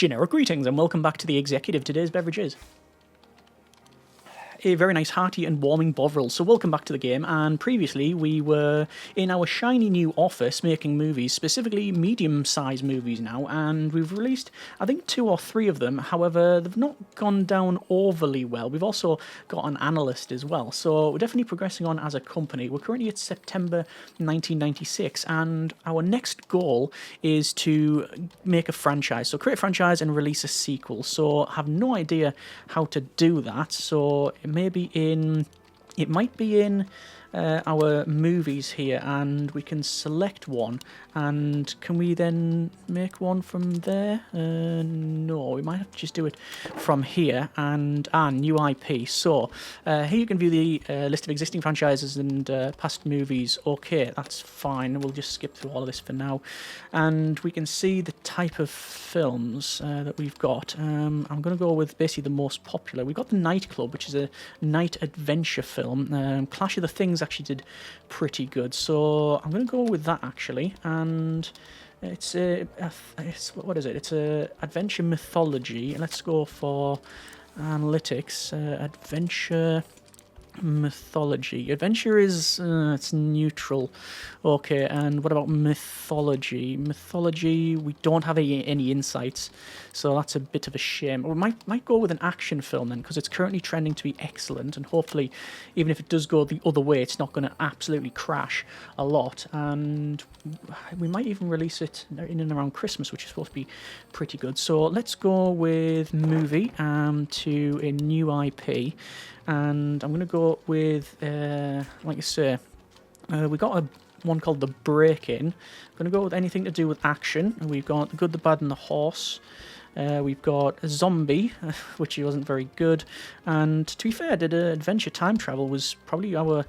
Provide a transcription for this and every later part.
Generic greetings and welcome back to the Executive. Today's beverage is a very nice, hearty and warming Bovril. So welcome back to the game, and previously we were in our shiny new office making movies, specifically medium-sized movies now, and we've released, I think, 2 or 3 of them. However, they've not gone down overly well. We've also got an analyst as well, so we're definitely progressing on as a company. We're currently at September 1996, and our next goal is to make a franchise. So create a franchise and release a sequel. So I have no idea how to do that, so it might be in our movies here, and we can select one. And can we then make one from there? No, we might have to just do it from here. And new IP. So here you can view the list of existing franchises and past movies. Okay, that's fine. We'll just skip through all of this for now, and we can see the type of films that we've got. I'm going to go with basically the most popular. We've got The Nightclub, which is a night adventure film. Clash of the Things actually did pretty good, so I'm going to go with that actually. And it's what is it? It's a adventure mythology. Let's go for analytics. Adventure mythology. Adventure is it's neutral. Okay, and what about mythology? Mythology, we don't have any insights, so that's a bit of a shame. We might go with an action film then, because it's currently trending to be excellent, and hopefully, even if it does go the other way, it's not going to absolutely crash a lot. And we might even release it in and around Christmas, which is supposed to be pretty good. So let's go with movie to a new IP. And I'm going to go with, like I say, we got one called The Break-In. I'm going to go with anything to do with action. And we've got The Good, the Bad and the Horse. We've got a Zombie, which wasn't very good. And to be fair, Adventure Time Travel was probably our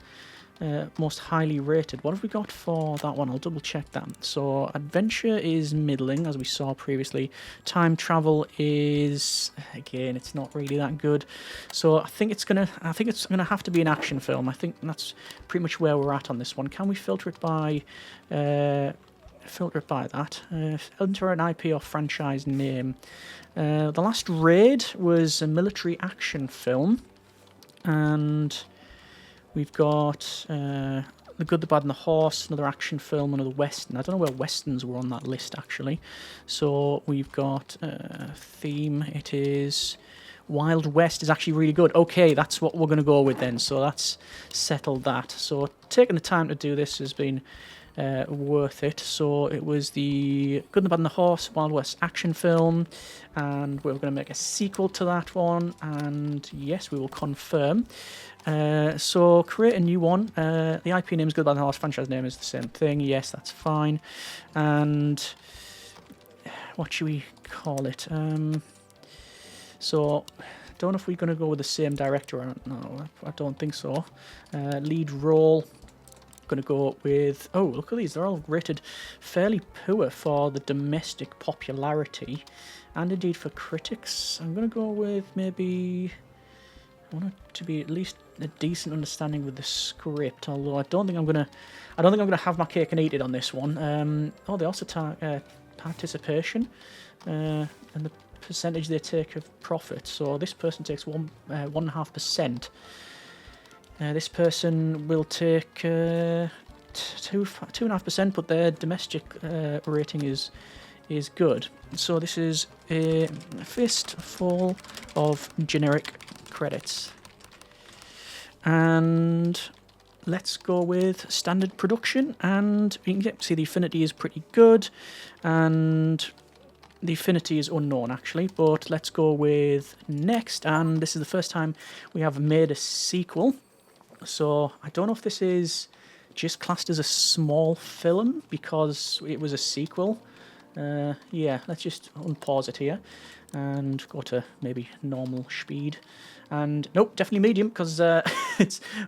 most highly rated. What have we got for that one? I'll double check that. So Adventure is middling, as we saw previously. Time Travel is, again, it's not really that good. So I think it's gonna have to be an action film. I think that's pretty much where we're at on this one. Can we filter it by that? Enter an IP or franchise name. The Last Raid was a military action film, and we've got The Good, the Bad and the Horse, another action film, another western. I don't know where westerns were on that list, actually. So we've got theme. It is Wild West is actually really good. Okay, that's what we're going to go with then. So that's settled that. So taking the time to do this has been worth it. So it was The Good, the Bad and the Horse, Wild West action film, and we're going to make a sequel to that one. And yes, we will confirm. So create a new one. The IP name is Good, Bad and the Horse. Franchise name is the same thing. Yes, that's fine. And what should we call it? So don't know if we're going to go with the same director or not. No, I don't think so. Lead role. Going to go with, oh, look at these, they're all rated fairly poor for the domestic popularity and indeed for critics. I'm going to go with maybe, I want it to be at least a decent understanding with the script, although I don't think I'm going to have my cake and eat it on this one. Oh, they also participation and the percentage they take of profit. So this person takes 1.5%. This person will take 2.5%, but their domestic rating is good. So this is a fistful of generic credits. And let's go with standard production, and you can see the affinity is pretty good, and the affinity is unknown actually, but let's go with next. And this is the first time we have made a sequel. So I don't know if this is just classed as a small film because it was a sequel. Yeah, let's just unpause it here and go to maybe normal speed. And nope, definitely medium because I've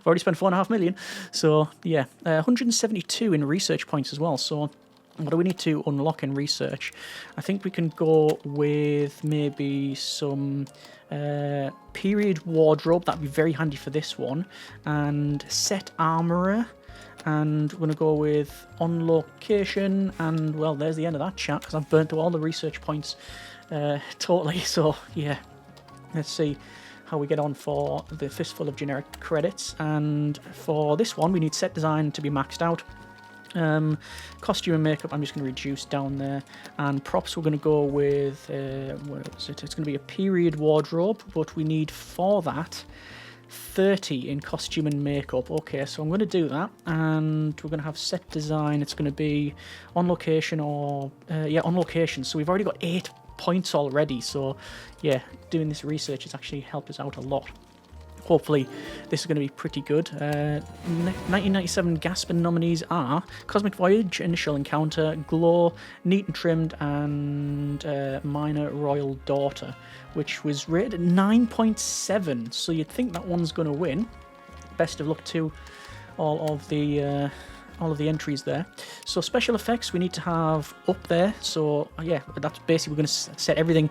already spent 4.5 million. So yeah, 172 in research points as well. So what do we need to unlock in research? I think we can go with maybe some period wardrobe. That'd be very handy for this one. And set armourer. And we're going to go with on location. And well, there's the end of that chat because I've burnt all the research points totally. So yeah, let's see how we get on for the fistful of generic credits. And for this one, we need set design to be maxed out. Costume and makeup, I'm just going to reduce down there. And props, we're going to go with, where is it? It's going to be a period wardrobe, but we need for that 30 in costume and makeup. Okay, so I'm going to do that, and we're going to have set design. It's going to be on location or, yeah, on location. So we've already got 8 points already. So yeah, doing this research has actually helped us out a lot. Hopefully this is going to be pretty good. 1997 Gaspin nominees are Cosmic Voyage, Initial Encounter, Glow, Neat and Trimmed, and Minor Royal Daughter, which was rated 9.7, so you'd think that one's going to win. Best of luck to all of the entries there. So special effects we need to have up there. So yeah, that's basically, we're going to set everything,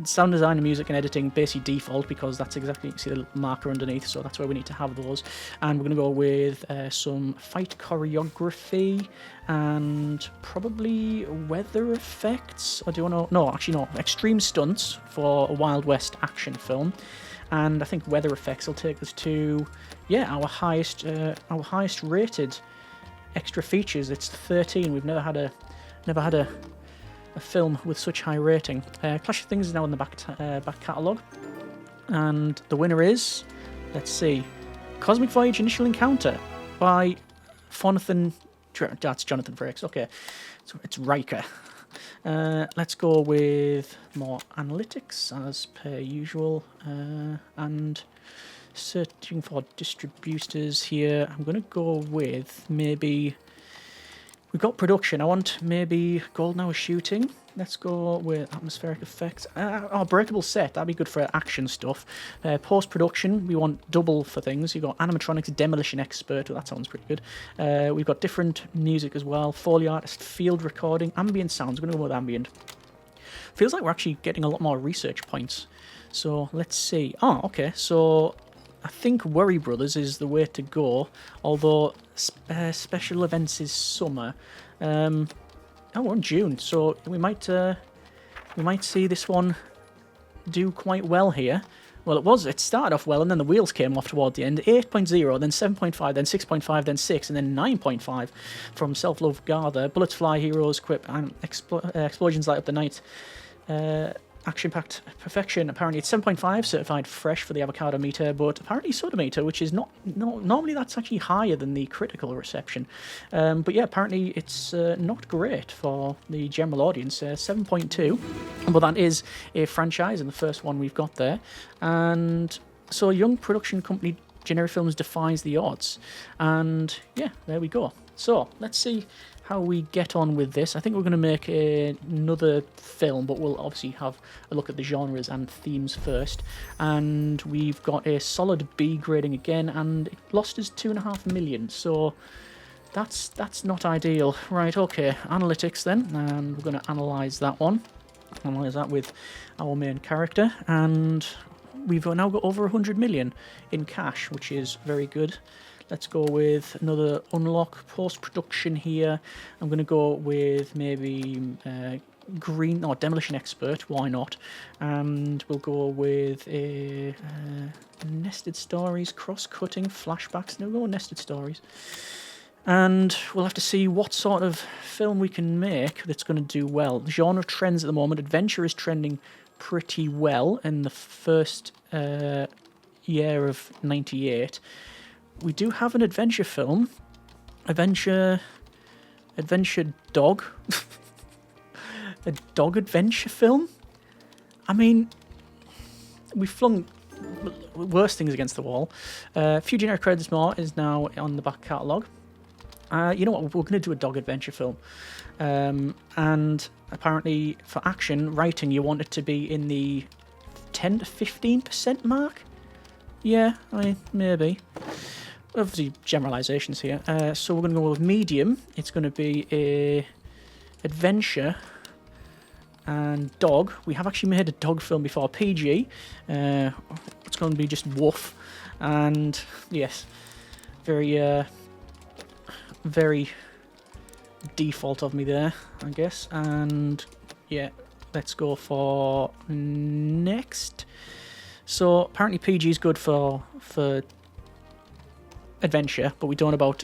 sound design and music and editing basically default, because that's exactly, you see the marker underneath, so that's where we need to have those. And we're going to go with some fight choreography and probably weather effects. Or do you want to, no, actually no, extreme stunts for a Wild West action film. And I think weather effects will take us to, yeah, our highest rated extra features. It's 13. We've never had a film with such high rating. Clash of Things is now in the back catalogue, and the winner is, let's see, Cosmic Voyage Initial Encounter by Jonathan. That's Jonathan Frakes. Okay, so it's Riker. Let's go with more analytics as per usual, and searching for distributors here. I'm going to go with maybe, we've got production, I want maybe golden hour shooting. Let's go with atmospheric effects. Breakable set, that'd be good for action stuff. Post-production, we want double for things. You've got animatronics, demolition expert, well, that sounds pretty good. We've got different music as well. Foley artist, field recording, ambient sounds. We're going to go with ambient. Feels like we're actually getting a lot more research points. So let's see. Oh, okay, so I think Worry Brothers is the way to go, although special events is summer. Oh, we're in June, so we might see this one do quite well here. Well, it started off well, and then the wheels came off toward the end. 8.0, then 7.5, then 6.5, then 6, and then 9.5 from Self-Love Gather. Bullets Fly, Heroes Quip, and Explosions Light Up the Night. Action-packed perfection. Apparently it's 7.5, certified fresh for the avocado meter, but apparently soda meter, which is not normally that's actually higher than the critical reception. But yeah, apparently it's not great for the general audience. 7.2, but that is a franchise, and the first one we've got there. And so young production company Generic Films defies the odds. And yeah, there we go. So let's see how we get on with this. I think we're going to make another film, but we'll obviously have a look at the genres and themes first. And we've got a solid B grading again, and it lost us 2.5 million, so that's not ideal. Right, okay, analytics then, and we're going to analyse that one. Analyse that with our main character, and we've now got over 100 million in cash, which is very good. Let's go with another unlock post-production here. I'm going to go with maybe green or demolition expert. Why not? And we'll go with a nested stories, cross-cutting, flashbacks. No, we'll go with nested stories. And we'll have to see what sort of film we can make that's going to do well. The genre trends at the moment. Adventure is trending pretty well in the first year of 98. We do have an adventure film. Adventure dog. A dog adventure film? I mean, we flung worse things against the wall. A few generic credits more is now on the back catalogue. You know what, we're going to do a dog adventure film. And apparently for action, writing, you want it to be in the 10 to 15% mark? Yeah, I mean, maybe. Obviously, generalisations here. So we're going to go with medium. It's going to be a adventure and dog. We have actually made a dog film before. PG. It's going to be just woof. And yes, very default of me there, I guess. And yeah, let's go for next. So apparently PG is good for adventure, but we don't know about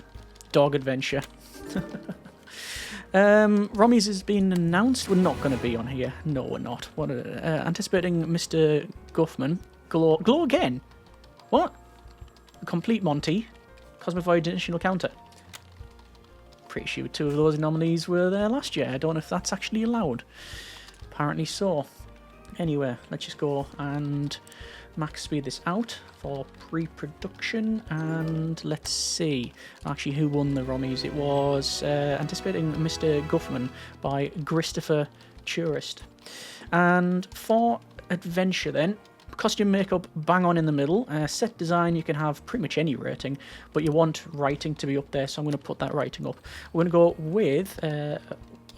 dog adventure. Romy's has been announced. We're not going to be on here. No, we're not. What? Anticipating Mr. Guffman. Glow again? What? A complete Monty. Cosmic Void additional counter. Pretty sure 2 of those anomalies were there last year. I don't know if that's actually allowed. Apparently so. Anyway, let's just go and max speed this out for pre-production, and let's see actually who won the Rommies. It was Anticipating Mr. Guffman by Christopher Tourist. And for adventure then, costume makeup bang on in the middle. Set design, you can have pretty much any rating, but you want writing to be up there, so I'm going to put that writing up. We're going to go with a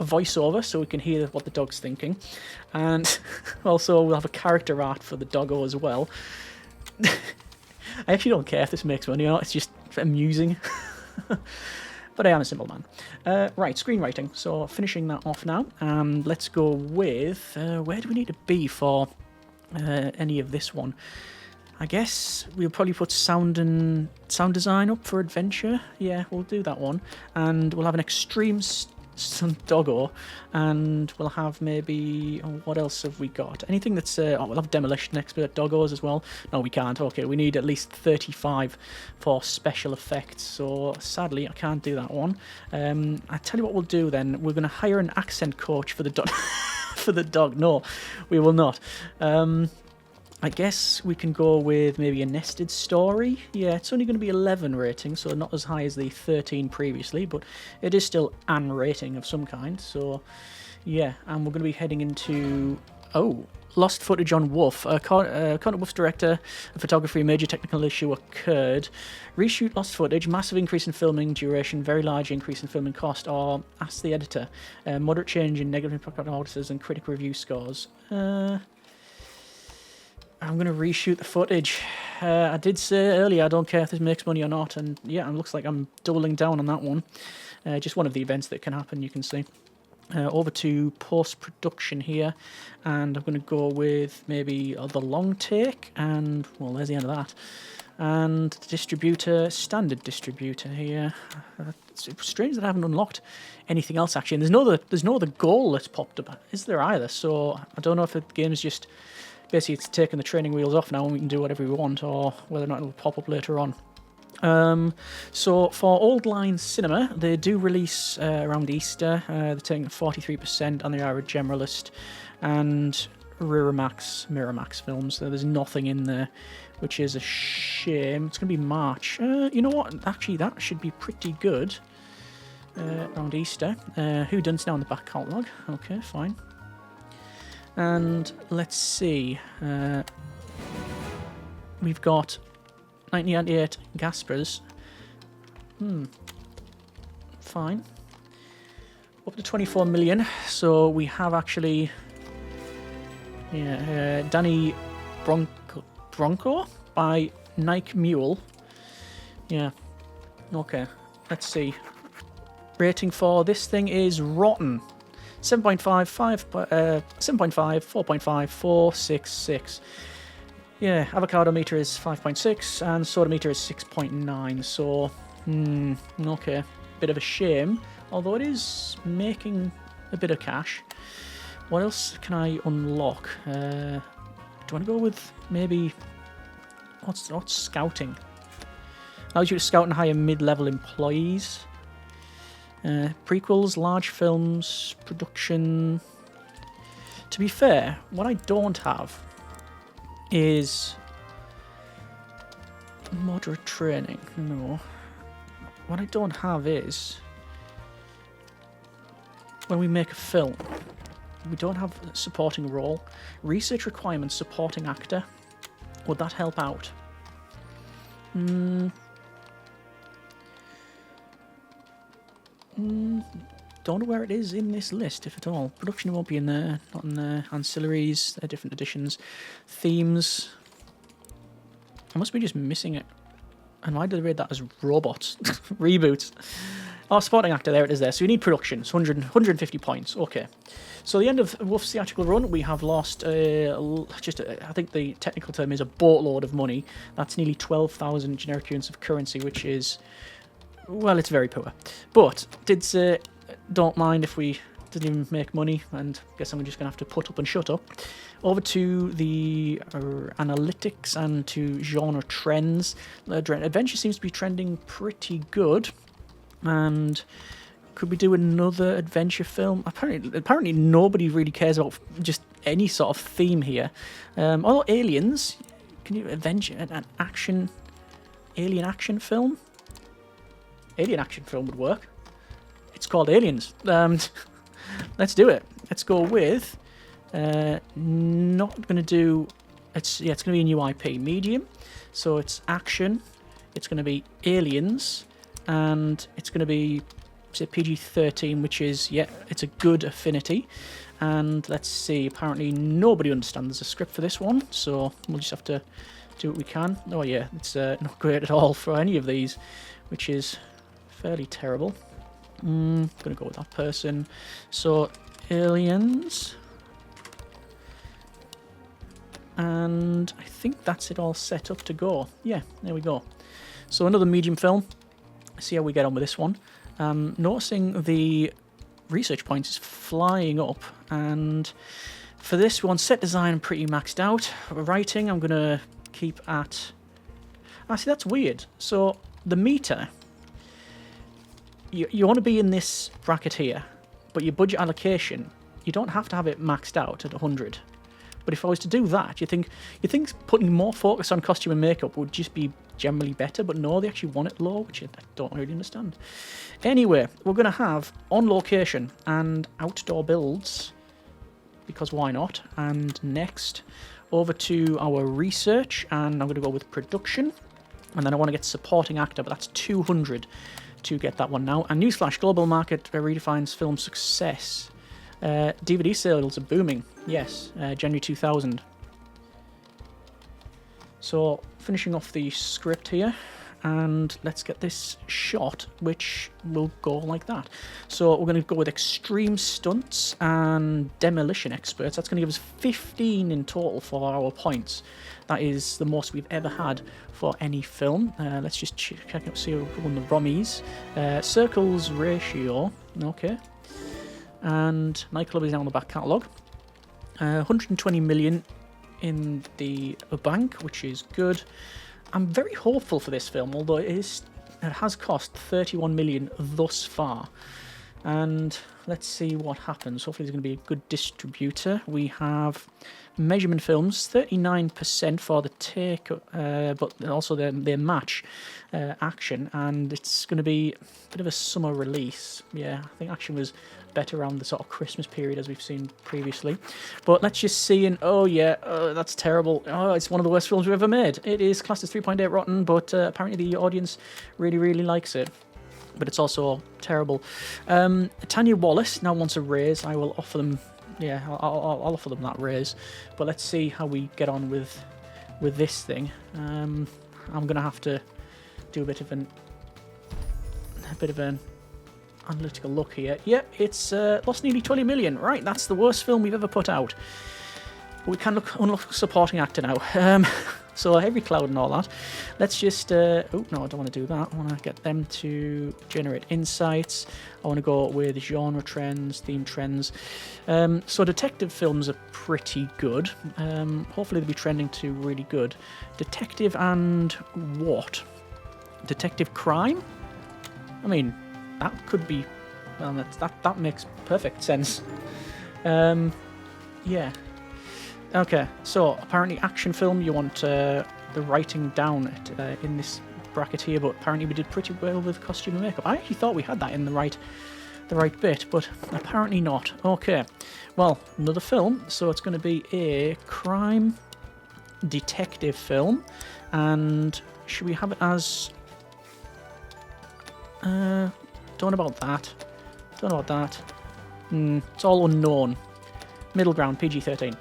voiceover so we can hear what the dog's thinking, and also we'll have a character art for the doggo as well. I actually don't care if this makes money or not, it's just amusing. But I am a simple man. Right, screenwriting. So finishing that off now, and let's go with where do we need to be for any of this one? I guess we'll probably put sound design up for adventure. Yeah, we'll do that one, and we'll have an extreme doggo, and we'll have maybe what else have we got? Anything that's we'll have demolition expert doggos as well. No, we can't. Okay, we need at least 35 for special effects, so sadly I can't do that one. I tell you what we'll do then. We're going to hire an accent coach for the dog. For the dog. No, we will not. I guess we can go with maybe a nested story. Yeah, it's only going to be 11 rating, so not as high as the 13 previously, but it is still an rating of some kind. So, yeah, and we're going to be heading into... Oh, lost footage on Wolf. Connor Wolf's director of photography, major technical issue occurred. Reshoot lost footage, massive increase in filming duration, very large increase in filming cost, or ask the editor. Moderate change in negative impact on audiences and critic review scores. I'm going to reshoot the footage. I did say earlier I don't care if this makes money or not, and yeah, it looks like I'm doubling down on that one. Just one of the events that can happen, you can see. Over to post-production here, and I'm going to go with maybe the long take, and well, there's the end of that. And distributor, standard distributor here. It's strange that I haven't unlocked anything else actually, and there's no other goal that's popped up, is there either? So I don't know if the game's just basically it's taken the training wheels off now and we can do whatever we want, or whether or not it'll pop up later on. So for Old Line Cinema, they do release around Easter. They're taking 43%, and they are a generalist and Miramax films. So there's nothing in there, which is a shame. It's going to be March. You know what? Actually, that should be pretty good around Easter. Who Done's now in the back catalogue? Okay, fine. And let's see. We've got 1998 Gaspers. Fine. Up to 24 million. So we have actually... Yeah, Danny Bronco by Nike Mule. Yeah. Okay. Let's see. Rating for this thing is rotten. 7.5, 7.5, 4.5, 4, 6, 6. Yeah, avocado meter is 5.6 and soda meter is 6.9. So, okay. Bit of a shame, although it is making a bit of cash. What else can I unlock? Do you want to go with maybe... What's scouting? Allows you to scout and hire mid-level employees. Prequels, large films, production. To be fair, what I don't have is moderate training. No. What I don't have is when we make a film, we don't have a supporting role. Research requirements, supporting actor. Would that help out? Don't know where it is in this list, if at all. Production won't be in there, not in there. Ancillaries, they're different editions. Themes. I must be just missing it. And why did they read that as robots? Reboots. Oh, supporting actor, there it is there. So you need production, so 150 points. Okay. So at the end of Wolf's theatrical run, we have lost I think the technical term is a boatload of money. That's nearly 12,000 generic units of currency, which is, well, it's very poor. But did say, don't mind if we didn't even make money, and I guess I'm just going to have to put up and shut up. Over to the analytics and to genre trends. Adventure seems to be trending pretty good. And could we do another adventure film? Apparently nobody really cares about just any sort of theme here. Although Aliens, can you adventure an action, alien action film? Alien action film would work. It's called Aliens. Let's do it. Let's go with. Not gonna do. It's gonna be a new IP, medium. So it's action. It's gonna be Aliens. And it's going to be, say, PG-13, which is, yeah, it's a good affinity. And let's see, apparently nobody understands the script for this one, so we'll just have to do what we can. Oh yeah, it's not great at all for any of these, which is fairly terrible. Going to go with that person. So, Aliens. And I think that's it all set up to go. Yeah, there we go. So another medium film. See how we get on with this one. Noticing the research points is flying up, and for this one, set design I'm pretty maxed out. Writing I'm gonna keep at. See, that's weird. So the meter, you want to be in this bracket here, but your budget allocation, you don't have to have it maxed out at 100. But if I was to do that, you think putting more focus on costume and makeup would just be generally better, but no, they actually want it low, which I don't really understand. Anyway, we're going to have on location and outdoor builds, because why not? And next, over to our research, and I'm going to go with production, and then I want to get supporting actor, but that's 200 to get that one now. And newsflash, global market redefines film success. DVD sales are booming. Yes, January 2000. So, finishing off the script here, and let's get this shot, which will go like that. So, we're going to go with extreme stunts and demolition experts. That's going to give us 15 in total for our points. That is the most we've ever had for any film. Let's just check out, see who won the Rommies. Circles ratio, okay. And Nightclub is now on the back catalogue. 120 million in the bank, which is good. I'm very hopeful for this film, although it has cost 31 million thus far. And let's see what happens. Hopefully there's going to be a good distributor. We have Measurement Films, 39% for the take, but also their match Action, and it's going to be a bit of a summer release. Yeah, I think Action was better around the sort of Christmas period, as we've seen previously. But let's just see, and oh yeah, that's terrible. Oh, it's one of the worst films we've ever made. It is classed as 3.8 rotten, but apparently the audience really likes it. But it's also terrible. Tanya Wallace now wants a raise. I will offer them, yeah, I'll offer them that raise. But let's see how we get on with this thing. I'm gonna have to do a bit of an analytical look here. Yeah, it's lost nearly 20 million. Right, that's the worst film we've ever put out. But we can unlock supporting actor now. So Heavy Cloud and all that. Let's just... oh, no, I don't want to do that. I want to get them to generate insights. I want to go with genre trends, theme trends. So detective films are pretty good. Hopefully they'll be trending to really good. Detective and what? Detective crime? I mean, that could be... Well, that makes perfect sense. Yeah. Okay, so apparently action film, you want the writing down in this bracket here, but apparently we did pretty well with costume and makeup. I actually thought we had that in the right bit, but apparently not. Okay, well, another film, so it's going to be a crime detective film, and should we have it as... don't know about that. It's all unknown. Middle ground, PG-13.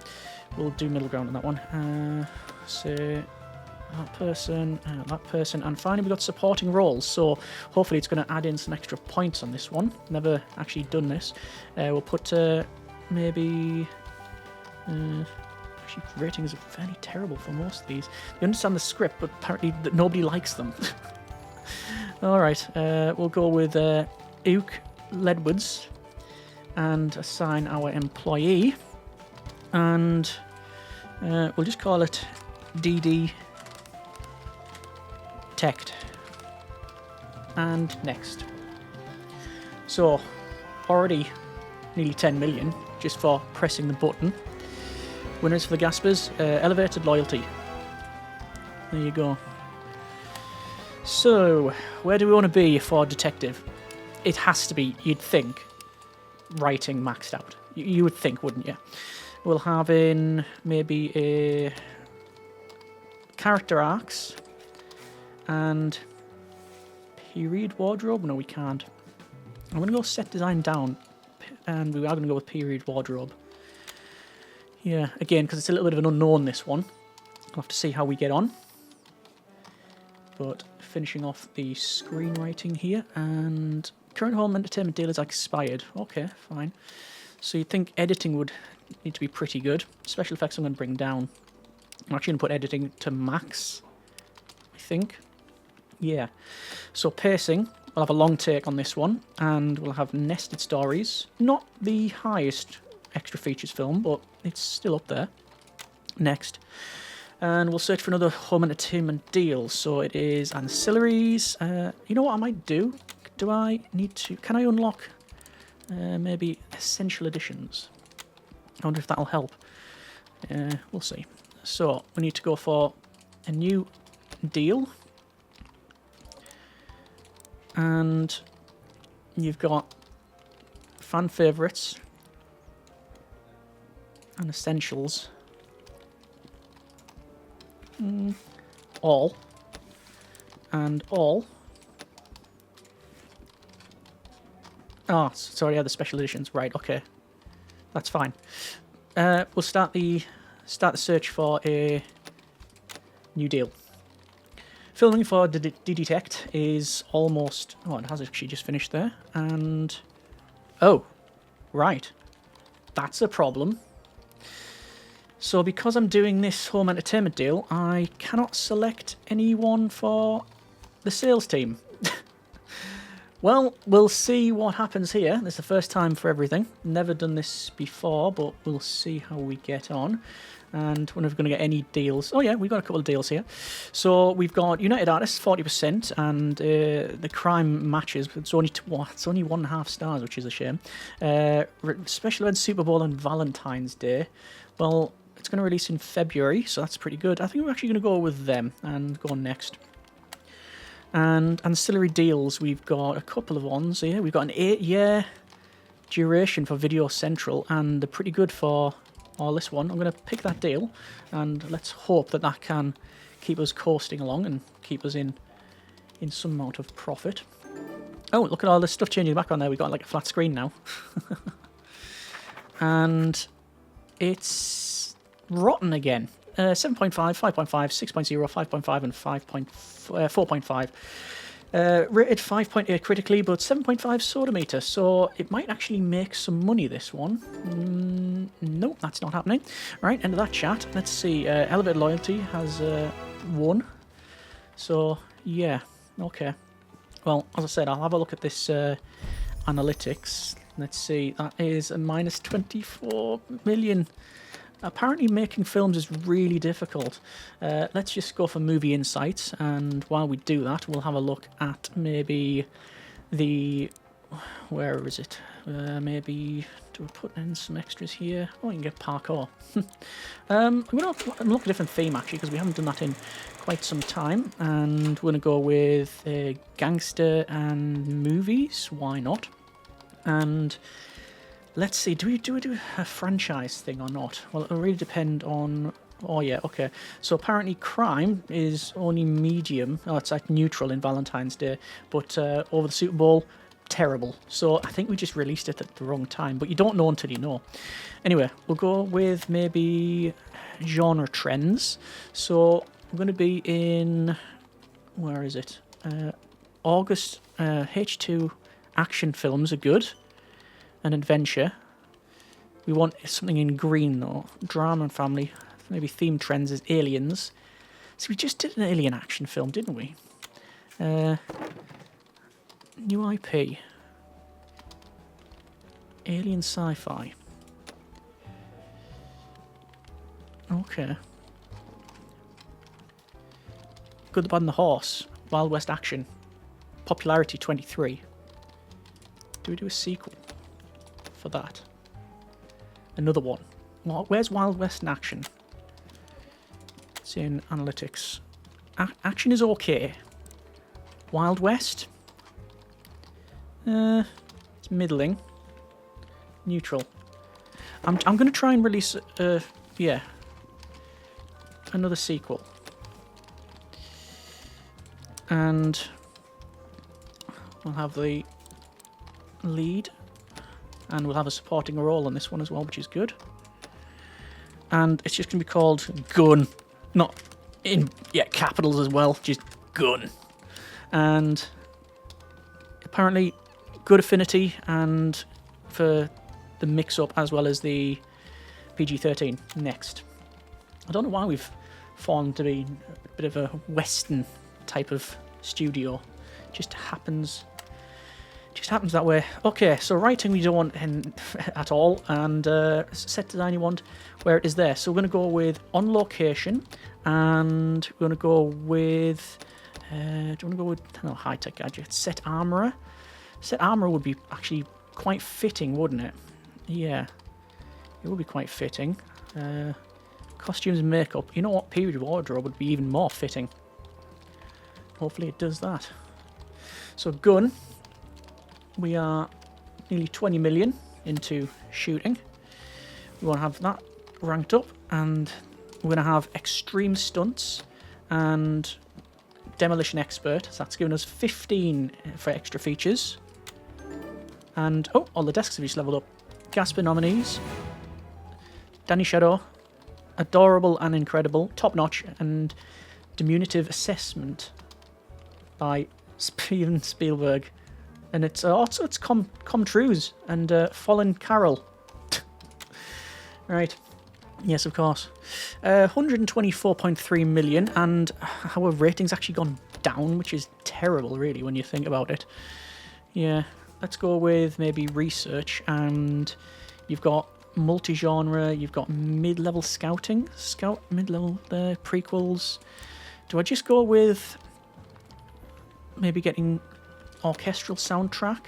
We'll do middle ground on that one. So, that person, and finally we got supporting roles, so hopefully it's going to add in some extra points on this one. Never actually done this. We'll put maybe... actually, ratings are fairly terrible for most of these. You understand the script, but apparently nobody likes them. Alright, we'll go with Ook Ledwards and assign our employee, and we'll just call it DD Tech. And next. So, already nearly 10 million just for pressing the button. Winners for the Gaspers, elevated loyalty. There you go. So, where do we want to be for detective? It has to be, you'd think, writing maxed out. You would think, wouldn't you? We'll have in maybe a character arcs and period wardrobe. No, we can't. I'm going to go set design down, and we are going to go with period wardrobe. Yeah, again, because it's a little bit of an unknown, this one. I'll have to see how we get on. But finishing off the screenwriting here, and current home entertainment deal is expired. Okay, fine. So you'd think editing would need to be pretty good. Special effects I'm going to bring down. I'm actually going to put editing to max, I think. Yeah. So pacing, we'll have a long take on this one, and we'll have nested stories. Not the highest extra features film, but it's still up there. Next. And we'll search for another home entertainment deal. So it is Ancillaries. You know what I might do? Do I need to... Can I unlock maybe Essential Editions? I wonder if that'll help. We'll see. So we need to go for a new deal. And you've got fan favourites and essentials. All. And all. Oh, sorry, yeah, the special editions. Right, okay. That's fine. We'll start the search for a new deal. Filming for Detect is almost... Oh, it has actually just finished there. And... Oh, right. That's a problem. So because I'm doing this home entertainment deal, I cannot select anyone for the sales team. Well, we'll see what happens here. This is the first time for everything. Never done this before, but we'll see how we get on. And we're never going to get any deals. Oh yeah, we've got a couple of deals here. So we've got United Artists, 40%, and the crime matches. It's only 1.5 stars, which is a shame. Special event Super Bowl and Valentine's Day. Well, it's going to release in February, so that's pretty good. I think we're actually going to go with them and go on next. And ancillary deals, we've got a couple of ones here. We've got an 8-year duration for Video Central, and they're pretty good for this one. I'm going to pick that deal, and let's hope that that can keep us coasting along and keep us in some amount of profit. Oh, look at all this stuff changing back on there. We've got like a flat screen now. And it's rotten again. 7.5, 5.5, 6.0, 5.5, and 4.5. Rated 5.8 critically, but 7.5 sodometer, so it might actually make some money, this one. No, that's not happening. Right, end of that chat. Let's see. Elevated Loyalty has 1. So, yeah, okay. Well, as I said, I'll have a look at this analytics. Let's see. That is a minus 24 million. Apparently making films is really difficult. Let's just go for Movie Insights, and while we do that, we'll have a look at maybe the... Where is it? Maybe... Do we put in some extras here? Oh, you can get parkour. I'm going to look at a different theme, actually, because we haven't done that in quite some time, and we're going to go with gangster and movies. Why not? And... Let's see, do we do a franchise thing or not? Well, it'll really depend on... Oh, yeah, okay. So apparently crime is only medium. Oh, it's like neutral in Valentine's Day. But over the Super Bowl, terrible. So I think we just released it at the wrong time. But you don't know until you know. Anyway, we'll go with maybe genre trends. So we're going to be in... Where is it? August. H2 action films are good. And adventure. We want something in green, though. Drama and family. Maybe theme trends is aliens. So we just did an alien action film, didn't we? New IP. Alien sci-fi. Okay. Good, the Bad and the Horse. Wild West action. Popularity 23. Do we do a sequel for that? Another one. Where's Wild West in action? It's in analytics. Action is okay. Wild West? It's middling. Neutral. I'm going to try and release, yeah, another sequel. And we'll have the lead, and we'll have a supporting role on this one as well, which is good. And it's just going to be called Gun, not in capitals as well, just Gun. And apparently good affinity and for the mix-up as well as the PG-13 next. I don't know why we've formed to be a bit of a Western type of studio. Just happens that way. Okay, so writing we don't want at all, and set design you want where it is there. So we're going to go with on location, and we're going to go with do you want to go with high tech gadgets? Set armorer. Set armorer would be actually quite fitting, wouldn't it? Yeah, it would be quite fitting. Costumes and makeup. You know what? Period wardrobe would be even more fitting. Hopefully it does that. So gun. We are nearly 20 million into shooting. We want to have that ranked up, and we're going to have extreme stunts and demolition expert. So that's given us 15 for extra features. And all the desks have just leveled up. Gasper nominees. Danny Shadow. Adorable and incredible. Top notch and diminutive assessment by Steven Spielberg. And it's also it's Com Trues and Fallen Carol. Right. Yes, of course. 124.3 million, and our rating's actually gone down, which is terrible, really, when you think about it. Yeah, let's go with maybe research, and you've got multi-genre, you've got mid-level scouting, mid-level prequels. Do I just go with maybe getting orchestral soundtrack?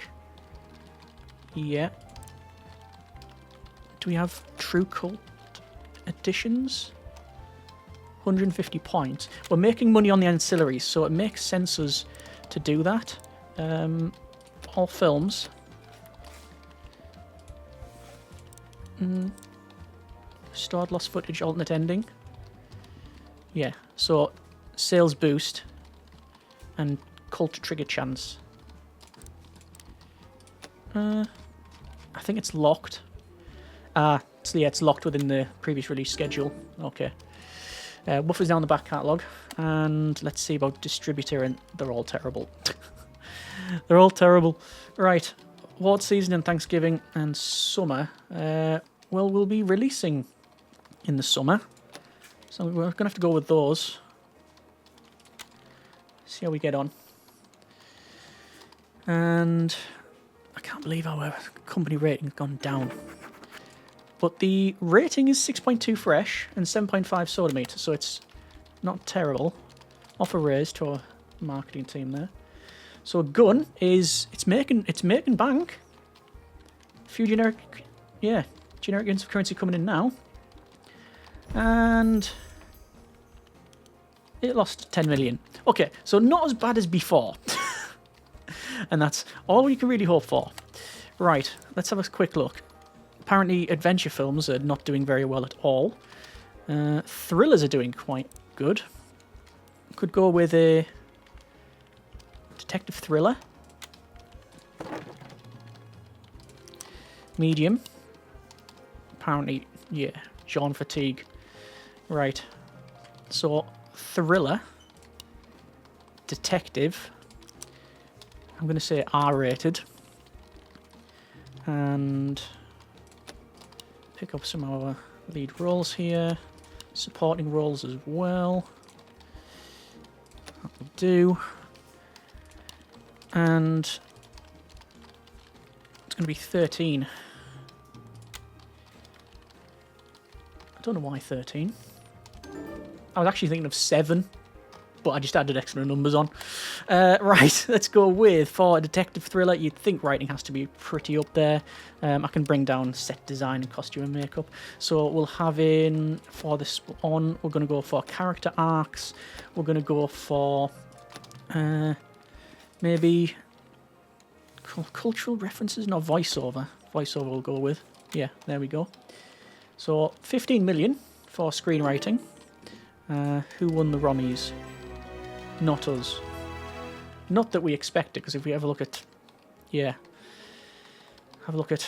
Yeah. Do we have true cult editions? 150 points. We're making money on the ancillaries, so it makes sense us to do that. All films. Stored lost footage, alternate ending. Yeah, so sales boost and cult trigger chance. I think it's locked. So yeah, it's locked within the previous release schedule. Okay. Woofers down the back catalogue. And let's see about distributor, and they're all terrible. They're all terrible. Right. Award season and Thanksgiving and summer. Well, we'll be releasing in the summer. So we're going to have to go with those. See how we get on. And I can't believe our company rating has gone down. But the rating is 6.2 fresh and 7.5 soda meter, so it's not terrible. Offer raise to our marketing team there. So a gun is it's making bank. A few generic units of currency coming in now. And it lost 10 million. Okay, so not as bad as before. And that's all we can really hope for. Right, let's have a quick look. Apparently adventure films are not doing very well at all. Thrillers are doing quite good. Could go with a detective thriller. Medium. Apparently, yeah, genre fatigue. Right. So thriller, detective. I'm going to say R-rated. And pick up some of our lead roles here. Supporting roles as well. That will do. And it's going to be 13. I don't know why 13. I was actually thinking of 7, but I just added extra numbers on. Right, let's go with, for a detective thriller, you'd think writing has to be pretty up there. I can bring down set design and costume and makeup. So we'll have in, for this one, we're going to go for character arcs. We're going to go for maybe cultural references, no, voiceover. Voiceover we'll go with. Yeah, there we go. So 15 million for screenwriting. Who won the Ronnies? Not us. Not that we expect it, because if we have a look at... Yeah. Have a look at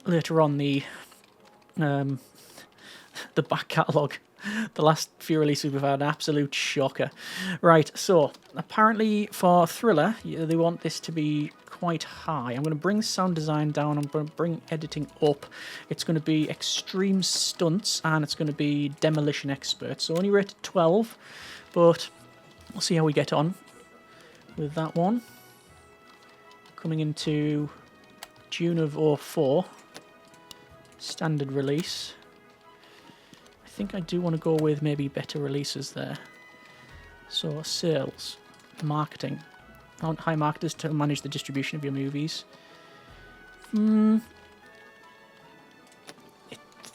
later on the back catalogue. The last few releases we've had, an absolute shocker. Right, so apparently for thriller, they want this to be quite high. I'm going to bring sound design down. I'm going to bring editing up. It's going to be extreme stunts, and it's going to be demolition expert. So only rated 12, but we'll see how we get on with that one. Coming into June of 04, standard release. I think I do want to go with maybe better releases there. So sales, marketing. Hire marketers to manage the distribution of your movies. It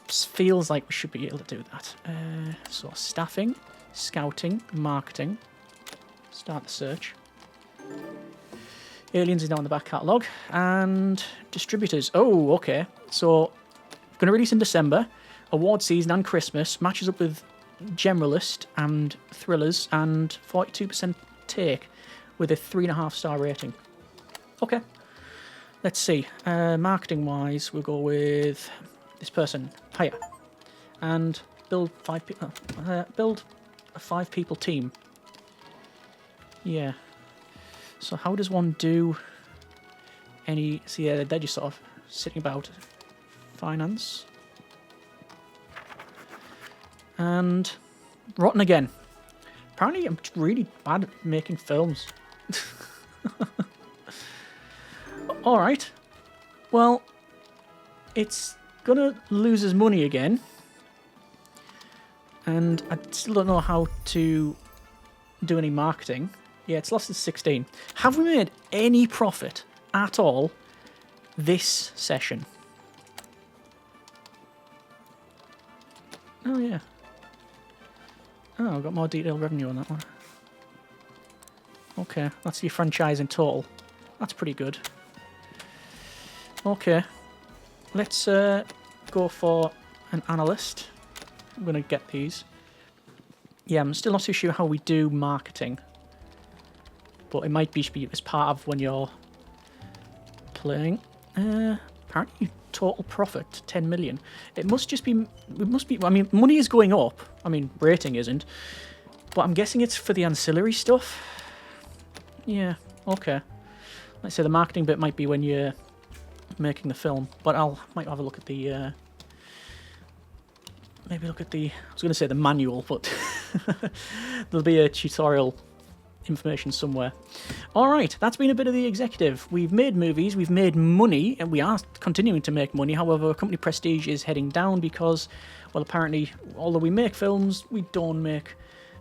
feels like we should be able to do that. So staffing, scouting, marketing. Start the search. Aliens is now in the back catalogue. And distributors. Oh, okay. So, going to release in December. Award season and Christmas. Matches up with generalist and thrillers. And 42% take. With a 3.5-star rating. Okay. Let's see. Marketing-wise, we'll go with this person. Hire. And build build a 5-people team. Yeah. So how does one do any... See, yeah, they're just sort of sitting about. Finance. And rotten again. Apparently I'm really bad at making films. Alright. Well, it's gonna lose us money again. And I still don't know how to do any marketing. Yeah, it's lost us 16. Have we made any profit at all this session? Oh, yeah. Oh, I've got more detailed revenue on that one. Okay, that's your franchise in total. That's pretty good. Okay. Let's go for an analyst. I'm going to get these. Yeah, I'm still not too sure how we do marketing. But it might be as part of when you're playing. Apparently total profit, 10 million. It must just be... It must be... I mean, money is going up. I mean, rating isn't. But I'm guessing it's for the ancillary stuff. Yeah, okay. Let's say the marketing bit might be when you're making the film. But might have a look at the... maybe look at the... I was going to say the manual, but... there'll be a tutorial information somewhere. Alright, that's been a bit of the executive. We've made movies, we've made money, and we are continuing to make money. However, company prestige is heading down because, well, apparently, although we make films, we don't make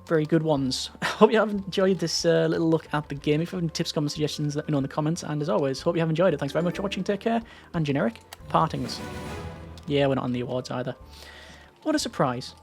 very good ones. I hope you have enjoyed this little look at the game. If you have any tips, comments, suggestions, let me know in the comments. And as always, hope you have enjoyed it. Thanks very much for watching. Take care. And generic partings. Yeah, we're not on the awards either. What a surprise.